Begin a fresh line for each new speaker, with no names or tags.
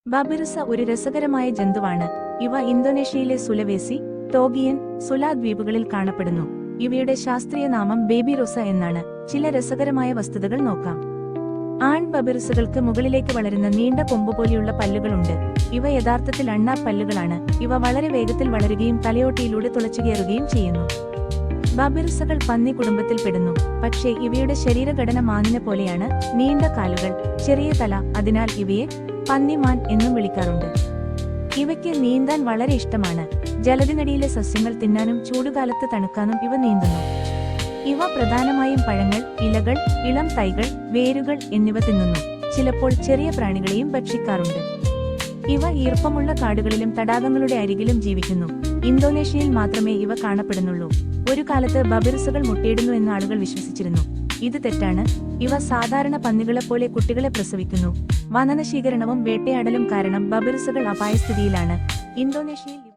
ബബിറുസ ഒരു രസകരമായ ജന്തുവാണ്. ഇവ ഇന്തോനേഷ്യയിലെ സുലവേസി, ടോഗിയൻ, സുലാ ദ്വീപുകളിൽ കാണപ്പെടുന്നു. ഇവയുടെ ശാസ്ത്രീയ നാമം ബേബിറോസ എന്നാണ്. ചില രസകരമായ വസ്തുതകൾ നോക്കാം. ആൺ ബബിറുസുകൾക്ക് മുകളിലേക്ക് വളരുന്ന നീണ്ട കൊമ്പുപോലെയുള്ള പല്ലുകളുണ്ട്. ഇവ യഥാർത്ഥത്തിൽ അണ്ണാപ്പല്ലുകളാണ്. ഇവ വളരെ വേഗത്തിൽ വളരുകയും തലയോട്ടിയിലൂടെ തുളച്ചുകയറുകയും ചെയ്യുന്നു. ബബിറുസകൾ പന്നി കുടുംബത്തിൽപ്പെടുന്നു. പക്ഷേ ഇവയുടെ ശരീരഘടന മാനിനെ പോലെയാണ്. നീണ്ട കാലുകൾ, ചെറിയ തല, അതിനാൽ ഇവയെ പന്നിമാൻ എന്നും വിളിക്കാറുണ്ട്. ഇവയ്ക്ക് നീന്താൻ വളരെ ഇഷ്ടമാണ്. ജലത്തിനടിയിലെ സസ്യങ്ങൾ തിന്നാനും ചൂടുകാലത്ത് തണുക്കാനും ഇവ നീന്തുന്നു. ഇവ പ്രധാനമായും പഴങ്ങൾ, ഇലകൾ, ഇളം തൈകൾ, വേരുകൾ എന്നിവ തിന്നുന്നു. ചിലപ്പോൾ ചെറിയ പ്രാണികളെയും ഭക്ഷിക്കാറുണ്ട്. ഇവ ഈർപ്പമുള്ള കാടുകളിലും തടാകങ്ങളുടെ അരികിലും ജീവിക്കുന്നു. ഇന്തോനേഷ്യയിൽ മാത്രമേ ഇവ കാണപ്പെടുന്നുള്ളൂ. ഒരു കാലത്ത് ബബിറുസുകൾ മുട്ടയിടുന്നു എന്ന് ആളുകൾ വിശ്വസിച്ചിരുന്നു. ഇത് തെറ്റാണ്. ഇവ സാധാരണ പന്നികളെപ്പോലെ കുട്ടികളെ പ്രസവിക്കുന്നു. വനനശീകരണവും വേട്ടയാടലും കാരണം ബബിറുസുകൾ അപായസ്ഥിതിയിലാണ്. ഇന്തോനേഷ്യയിൽ